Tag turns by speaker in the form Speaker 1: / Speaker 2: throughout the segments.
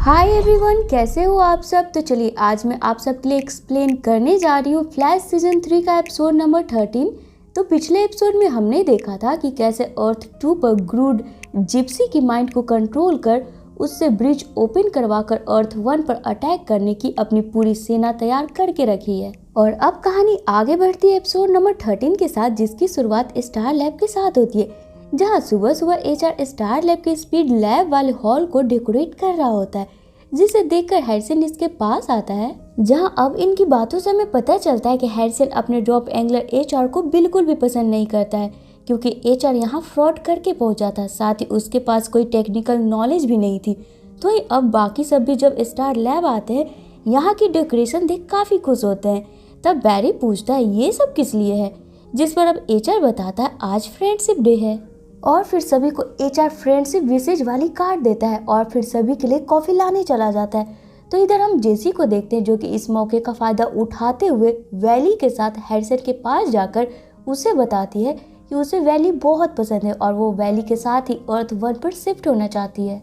Speaker 1: Hi everyone, कैसे हो आप सब। तो चलिए आज मैं आप सबके लिए एक्सप्लेन करने जा रही हूँ फ्लैश सीजन 3 का एपिसोड नंबर 13। तो पिछले एपिसोड में हमने देखा था कि कैसे अर्थ 2 पर ग्रूड जिप्सी की माइंड को कंट्रोल कर उससे ब्रिज ओपन करवाकर अर्थ 1 पर अटैक करने की अपनी पूरी सेना तैयार करके रखी है। और अब कहानी आगे बढ़ती है एपिसोड नंबर 13 के साथ, जिसकी शुरुआत स्टार लैब के साथ होती है, जहाँ सुबह सुबह एचआर स्टार लैब के स्पीड लैब वाले हॉल को डेकोरेट कर रहा होता है, जिसे देखकर हैरिसन इसके पास आता है। जहाँ अब इनकी बातों से हमें पता चलता है कि हैरिसन अपने ड्रॉप एंगलर एचआर को बिल्कुल भी पसंद नहीं करता है, क्योंकि एचआर यहाँ फ्रॉड करके पहुंचा था, साथ ही उसके पास कोई टेक्निकल नॉलेज भी नहीं थी। तो ही अब बाकी सब भी जब स्टार लैब आते हैं, यहाँ की डेकोरेशन देख काफी खुश होते हैं। तब बैरी पूछता है ये सब किस लिए है, जिस पर अब एचआर बताता है आज फ्रेंडशिप डे है। और फिर सभी को एचआर फ्रेंडशिप विशेष वाली कार्ड देता है और फिर सभी के लिए कॉफी लाने चला जाता है। तो इधर हम जेसी को देखते हैं, जो कि इस मौके का फायदा उठाते हुए वैली के साथ हैरिसन के पास जाकर उसे बताती है कि उसे वैली बहुत पसंद है और वो वैली के साथ ही अर्थ 1 पर शिफ्ट होना चाहती है।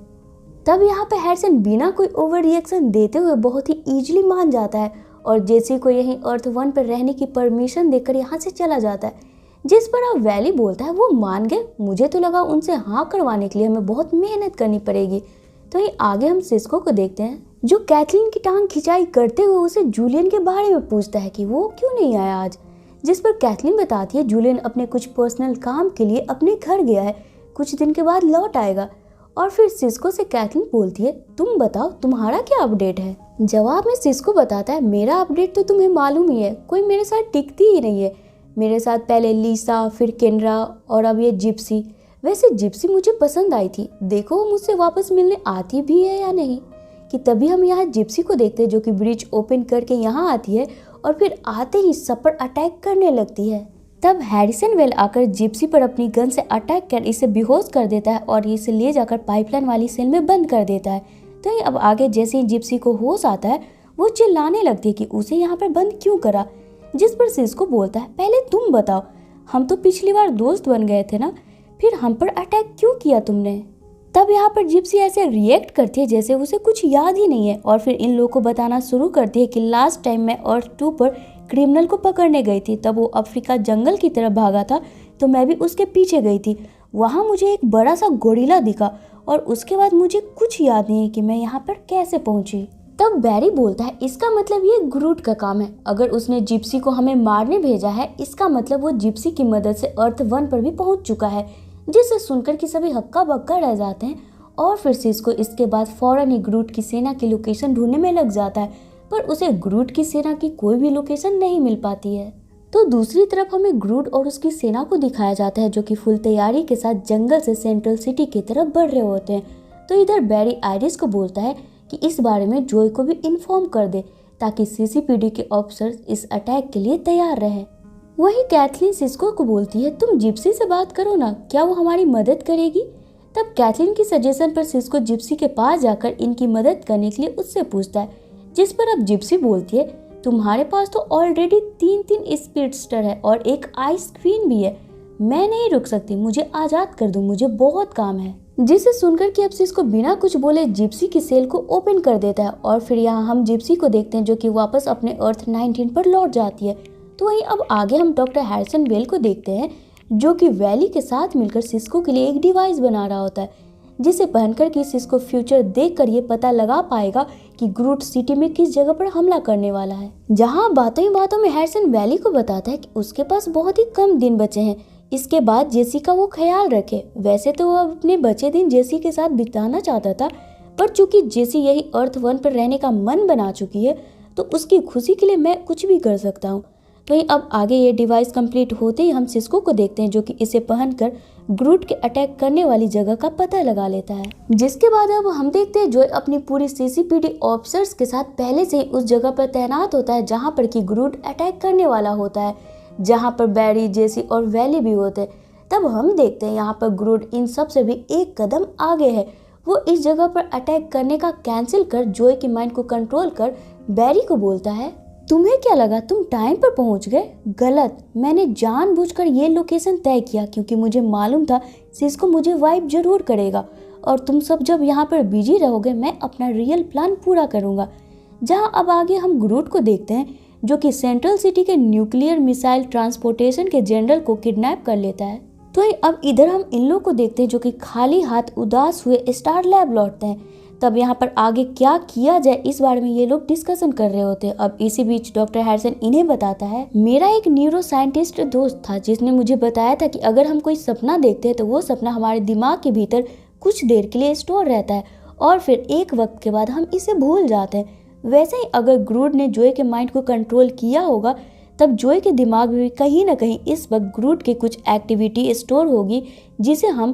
Speaker 1: तब यहाँ पे हैरिसन बिना कोई ओवर रिएक्शन देते हुए बहुत ही इजीली मान जाता है और जेसी को यहीं अर्थ 1 पर रहने की परमिशन देकर यहाँ से चला जाता है, जिस पर अब वैली बोलता है वो मान गए, मुझे तो लगा उनसे हाँ करवाने के लिए हमें बहुत मेहनत करनी पड़ेगी। तो ही आगे हम सिस्को को देखते हैं, जो कैथलीन की टांग खिंचाई करते हुए उसे जूलियन के बारे में पूछता है कि वो क्यों नहीं आया आज, जिस पर कैथलीन बताती है जूलियन अपने कुछ पर्सनल काम के लिए अपने घर गया है, कुछ दिन के बाद लौट आएगा। और फिर सिस्को से कैथलीन बोलती है तुम बताओ तुम्हारा क्या अपडेट है। जवाब में सिस्को बताता है मेरा अपडेट तो तुम्हें मालूम ही है, कोई मेरे साथ टिकती ही नहीं है। मेरे साथ पहले लीसा, फिर केनरा और अब ये जिप्सी। वैसे जिप्सी मुझे पसंद आई थी, देखो वो मुझसे वापस मिलने आती भी है या नहीं। कि तभी हम यहाँ जिप्सी को देखते हैं, जो कि ब्रिज ओपन करके यहाँ आती है और फिर आते ही सब पर अटैक करने लगती है। तब हैरिसन वेल आकर जिप्सी पर अपनी गन से अटैक कर इसे बेहोश कर देता है और इसे ले जाकर पाइपलाइन वाली सेल में बंद कर देता है। तो अब आगे जैसे ही जिप्सी को होश आता है, वो चिल्लाने लगती है कि उसे यहाँ पर बंद क्यों करा, जिस पर सिस्को बोलता है पहले तुम बताओ, हम तो पिछली बार दोस्त बन गए थे ना, फिर हम पर अटैक क्यों किया तुमने। तब यहाँ पर जिप्सी ऐसे रिएक्ट करती है जैसे उसे कुछ याद ही नहीं है और फिर इन लोगों को बताना शुरू करती है कि लास्ट टाइम मैं अर्थ 2 पर क्रिमिनल को पकड़ने गई थी, तब वो अफ्रीका जंगल की तरफ भागा था, तो मैं भी उसके पीछे गई थी। वहाँ मुझे एक बड़ा सा गोरिल्ला दिखा और उसके बाद मुझे कुछ याद नहीं है कि मैं यहाँ पर कैसे पहुंची। तब बैरी बोलता है इसका मतलब ये ग्रूट का काम है, अगर उसने जिप्सी को हमें मारने भेजा है इसका मतलब वो जिप्सी की मदद से अर्थ 1 पर भी पहुंच चुका है। जिसे सुनकर कि सभी हक्का बक्का रह जाते हैं और फिर सिस्को इसके बाद फौरन ही ग्रूट की सेना की लोकेशन ढूंढने में लग जाता है, पर उसे ग्रूट की सेना की कोई भी लोकेशन नहीं मिल पाती है। तो दूसरी तरफ हमें ग्रूट और उसकी सेना को दिखाया जाता है, जो कि फुल तैयारी के साथ जंगल से सेंट्रल सिटी की तरफ बढ़ रहे होते हैं। तो इधर बैरी आयरिस को बोलता है कि इस बारे में जोय को भी इन्फॉर्म कर दे, ताकि सीसीपीडी के ऑफिसर्स इस अटैक के लिए तैयार रहें। वही कैथलीन सिस्को को बोलती है तुम जिप्सी से बात करो ना, क्या वो हमारी मदद करेगी। तब कैथलीन की सजेशन पर सिस्को जिप्सी के पास जाकर इनकी मदद करने के लिए उससे पूछता है, जिस पर अब जिप्सी बोलती है तुम्हारे पास तो ऑलरेडी 3 स्पीडस्टर है और एक आइस क्वीन भी है, मैं नहीं रुक सकती, मुझे आजाद कर दो, मुझे बहुत काम है। जिसे सुनकर कि अब सिस्को बिना कुछ बोले जिप्सी की सेल को ओपन कर देता है और फिर यहाँ हम जिप्सी को देखते हैं, जो कि वापस अपने अर्थ 19 पर लौट जाती है। तो वहीं अब आगे हम डॉक्टर हैरिसन वेल को देखते हैं, जो कि वैली के साथ मिलकर सिस्को के लिए एक डिवाइस बना रहा होता है, जिसे पहनकर कि सिस्को फ्यूचर देखकर ये पता लगा पाएगा कि ग्रूट सिटी में किस जगह पर हमला करने वाला है। जहाँ बातों ही बातों में हैरिसन वैली को बताता है कि उसके पास बहुत ही कम दिन बचे हैं, इसके बाद जेसी का वो ख्याल रखे। वैसे तो वो अपने बचे दिन जेसी के साथ बिताना चाहता था, पर चूंकि जेसी यही अर्थ 1 पर रहने का मन बना चुकी है, तो उसकी खुशी के लिए मैं कुछ भी कर सकता हूँ। वहीं अब आगे ये डिवाइस कंप्लीट होते ही हम सिस्को को देखते हैं, जो कि इसे पहनकर ग्रूट के अटैक करने वाली जगह का पता लगा लेता है। जिसके बाद अब हम देखते हैं जो अपनी पूरी सीसीपीडी ऑफिसर्स के साथ पहले से ही उस जगह पर तैनात होता है जहाँ पर कि ग्रूट अटैक करने वाला होता है, जहाँ पर बैरी, जेसी और वैली भी होते हैं। तब हम देखते हैं यहाँ पर ग्रूट इन सब से भी एक कदम आगे है। वो इस जगह पर अटैक करने का कैंसिल कर जोय की माइंड को कंट्रोल कर बैरी को बोलता है तुम्हें क्या लगा तुम टाइम पर पहुंच गए? गलत, मैंने जानबूझकर ये लोकेशन तय किया क्योंकि मुझे मालूम था सिस्को मुझे वाइप जरूर करेगा और तुम सब जब यहाँ पर बिजी रहोगे मैं अपना रियल प्लान पूरा करूँगा। जहाँ अब आगे हम ग्रूट को देखते हैं जो कि सेंट्रल सिटी के न्यूक्लियर मिसाइल ट्रांसपोर्टेशन के जनरल को किडनैप कर लेता है। तो अब इधर हम इन लोग को देखते हैं जो कि खाली हाथ उदास हुए स्टार लैब लौटते हैं। तब यहाँ पर आगे क्या किया जाए इस बारे में ये लोग डिस्कशन कर रहे होते हैं। अब इसी बीच डॉक्टर हैरिसन इन्हें बताता है, मेरा एक न्यूरो साइंटिस्ट दोस्त था जिसने मुझे बताया था कि अगर हम कोई सपना देखते हैं तो वो सपना हमारे दिमाग के भीतर कुछ देर के लिए स्टोर रहता है और फिर एक वक्त के बाद हम इसे भूल जाते हैं। वैसे ही अगर ग्रूट ने जोए के माइंड को कंट्रोल किया होगा तब जोए के दिमाग में भी कहीं ना कहीं इस वक्त ग्रूट के कुछ एक्टिविटी स्टोर होगी जिसे हम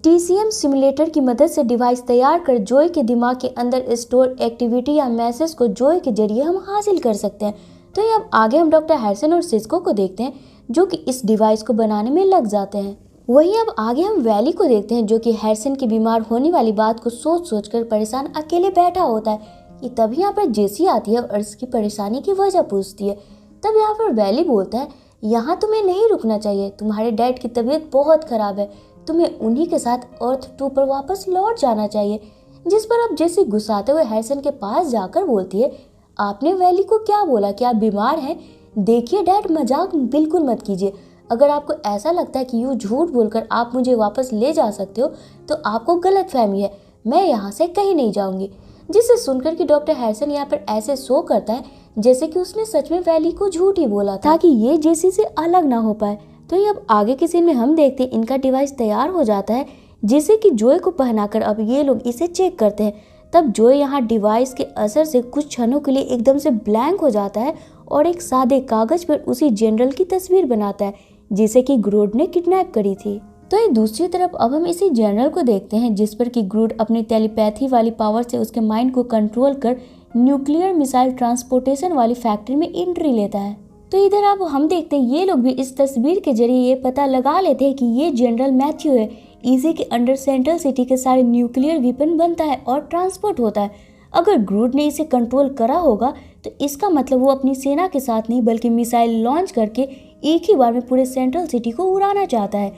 Speaker 1: TCM सिमुलेटर की मदद से डिवाइस तैयार कर जोए के दिमाग के अंदर स्टोर एक्टिविटी या मैसेज को जोए के जरिए हम हासिल कर सकते हैं। तो ये अब आगे हम डॉक्टर हैरिसन और सिस्को को देखते हैं जो कि इस डिवाइस को बनाने में लग जाते हैं। वहीं अब आगे हम वैली को देखते हैं जो कि हैरिसन की बीमार होने वाली बात को सोच कर परेशान अकेले बैठा होता है कि तभी यहाँ पर जेसी आती है और इसकी परेशानी की वजह पूछती है। तब यहाँ पर वैली बोलता है, यहाँ तुम्हें नहीं रुकना चाहिए, तुम्हारे डैड की तबीयत बहुत खराब है, तुम्हें उन्हीं के साथ अर्थ 2 पर वापस लौट जाना चाहिए। जिस पर अब जेसी गुस्साते हुए हैरिसन के पास जाकर बोलती है, आपने वैली को क्या बोला कि आप बीमार हैं? देखिए डैड, मजाक बिल्कुल मत कीजिए। अगर आपको ऐसा लगता है कि यूँ झूठ बोलकर आप मुझे वापस ले जा सकते हो तो आपको गलतफहमी है, मैं यहाँ से कहीं नहीं जाऊँगी। जिसे सुनकर कि डॉक्टर हैरिसन यहाँ पर ऐसे शो करता है जैसे कि उसने सच में वैली को झूठ ही बोला था ताकि ये जेसी से अलग ना हो पाए। तो ये अब आगे के सीन में हम देखते हैं इनका डिवाइस तैयार हो जाता है जिसे कि जोए को पहनाकर अब ये लोग इसे चेक करते हैं। तब जोए यहाँ डिवाइस के असर से कुछ क्षणों के लिए एकदम से ब्लैंक हो जाता है और एक सादे कागज पर उसी जनरल की तस्वीर बनाता है जिसे कि ग्रूट ने किडनैप करी थी। तो ये दूसरी तरफ अब हम इसी जनरल को देखते हैं जिस पर कि ग्रूट अपनी टेलीपैथी वाली पावर से उसके माइंड को कंट्रोल कर न्यूक्लियर मिसाइल ट्रांसपोर्टेशन वाली फैक्ट्री में एंट्री लेता है। तो इधर अब हम देखते हैं ये लोग भी इस तस्वीर के जरिए ये पता लगा लेते हैं कि ये जनरल मैथ्यू है, इसी के अंडर सेंट्रल सिटी के सारे न्यूक्लियर वेपन बनता है और ट्रांसपोर्ट होता है। अगर ग्रूट ने इसे कंट्रोल करा होगा तो इसका मतलब वो अपनी सेना के साथ नहीं बल्कि मिसाइल लॉन्च करके एक ही बार में पूरे सेंट्रल सिटी को उड़ाना चाहता है।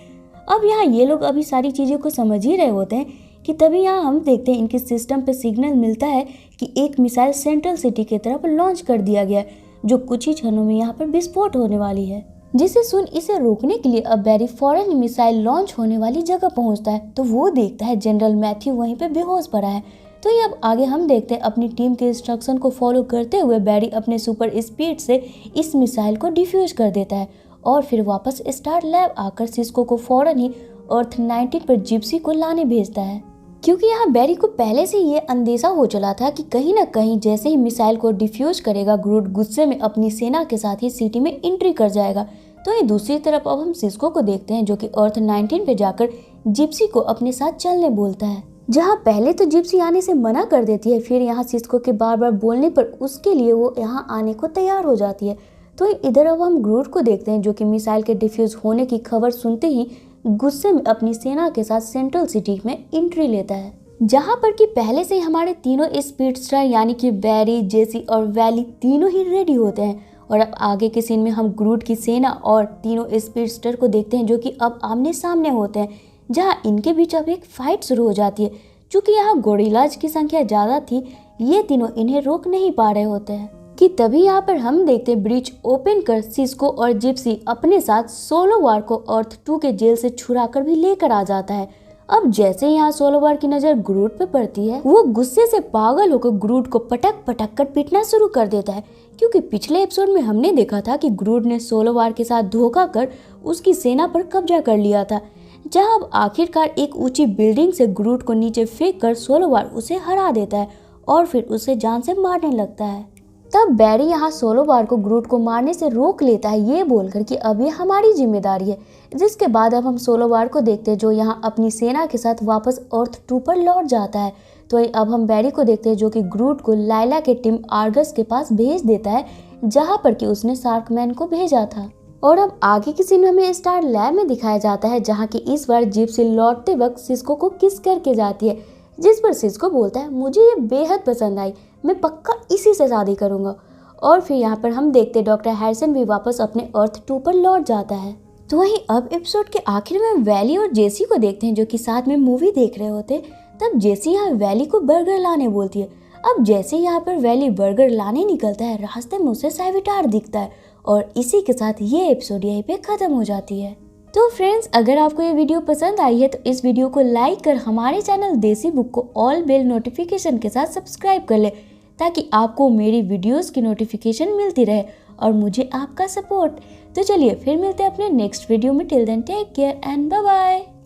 Speaker 1: अब यहाँ ये लोग अभी सारी चीज़ों को समझ ही रहे होते हैं कि तभी यहाँ हम देखते हैं इनके सिस्टम पे सिग्नल मिलता है कि एक मिसाइल सेंट्रल सिटी की तरफ लॉन्च कर दिया गया है जो कुछ ही क्षणों में यहाँ पर विस्फोट होने वाली है। जिसे सुन इसे रोकने के लिए अब बैरी फौरन मिसाइल लॉन्च होने वाली जगह पहुँचता है तो वो देखता है जनरल मैथ्यू वहीं पे बेहोश पड़ा है। तो ये अब आगे हम देखते हैं अपनी टीम के इंस्ट्रक्शन को फॉलो करते हुए बैरी अपने सुपर स्पीड से इस मिसाइल को डिफ्यूज कर देता है और फिर वापस स्टार लैब आकर सिस्को को फौरन ही अर्थ 19 पर जिप्सी को लाने भेजता है क्योंकि यहाँ बैरी को पहले से ये अंदेशा हो चला था कि कहीं ना कहीं जैसे ही मिसाइल को डिफ्यूज करेगा ग्रूट गुस्से में अपनी सेना के साथ ही सिटी में एंट्री कर जाएगा। तो ये दूसरी तरफ अब हम सिस्को को देखते हैं जो कि अर्थ 19 पे जाकर जिप्सी को अपने साथ चलने बोलता है। जहाँ पहले तो जिप्सी आने से मना कर देती है, फिर यहाँ सिस्को के बार बार बोलने पर उसके लिए वो यहाँ आने को तैयार हो जाती है। तो इधर अब हम ग्रूट को देखते हैं जो कि मिसाइल के डिफ्यूज होने की खबर सुनते ही गुस्से में अपनी सेना के साथ सेंट्रल सिटी में एंट्री लेता है, जहां पर कि पहले से ही हमारे तीनों स्पीडस्टर यानी कि बैरी, जेसी और वैली तीनों ही रेडी होते हैं। और अब आगे के सीन में हम ग्रूट की सेना और तीनों स्पीडस्टर को देखते हैं जो कि अब आमने सामने होते हैं, जहां इनके बीच अब एक फाइट शुरू हो जाती है। चूँकि यहाँ गोरिल्लाज की संख्या ज़्यादा थी, ये तीनों इन्हें रोक नहीं पा रहे होते हैं कि तभी यहाँ पर हम देखते हैं ब्रिज ओपन कर सिस्को और जिप्सी अपने साथ सोलोवार को अर्थ 2 के जेल से छुड़ाकर भी लेकर आ जाता है। अब जैसे यहाँ सोलोवार की नजर ग्रूट पे पड़ती है, वो गुस्से से पागल होकर ग्रूट को पटक पटक कर पीटना शुरू कर देता है, क्योंकि पिछले एपिसोड में हमने देखा था कि ग्रूट ने सोलोवार के साथ धोखा कर उसकी सेना पर कब्जा कर लिया था, जहाँ अब आखिरकार एक ऊंची बिल्डिंग से ग्रूट को नीचे फेंक कर सोलोवार उसे हरा देता है और फिर उसे जान से मारने लगता है। तब बैरी यहाँ सोलोवार को ग्रूट को मारने से रोक लेता है, ये बोलकर कि अब ये हमारी जिम्मेदारी है। जिसके बाद अब हम सोलोवार को देखते हैं जो यहाँ अपनी सेना के साथ वापस अर्थ 2 पर लौट जाता है। तो अब हम बैरी को देखते हैं जो कि ग्रूट को लाइला के टीम आर्गस के पास भेज देता है, जहाँ पर कि उसने शार्कमैन को भेजा था। और अब आगे की सीन हमें स्टार लैब में दिखाया जाता है, जहाँ की इस बार जिप्सी लौटते वक्त सिस्को को किस करके जाती है, जिस पर सिस्को बोलता है मुझे ये बेहद पसंद आई, मैं पक्का इसी से शादी करूंगा। और फिर यहाँ पर हम देखते डॉक्टर हैरिसन भी वापस अपने अर्थ 2 पर लौट जाता है। तो वहीं अब एपिसोड के आखिर में वैली और जेसी को देखते हैं जो कि साथ में मूवी देख रहे होते। तब जेसी यहाँ वैली को बर्गर लाने बोलती है। अब जैसे यहाँ पर वैली बर्गर लाने निकलता है, रास्ते में उसे सैविटार दिखता है और इसी के साथ ये एपिसोड यहीं पे खत्म हो जाती है। तो फ्रेंड्स, अगर आपको ये वीडियो पसंद आई है तो इस वीडियो को लाइक कर हमारे चैनल देसी बुक को ऑल बेल नोटिफिकेशन के साथ सब्सक्राइब कर ले, ताकि आपको मेरी वीडियोस की नोटिफिकेशन मिलती रहे और मुझे आपका सपोर्ट। तो चलिए फिर मिलते हैं अपने नेक्स्ट वीडियो में। Till then take care and bye bye.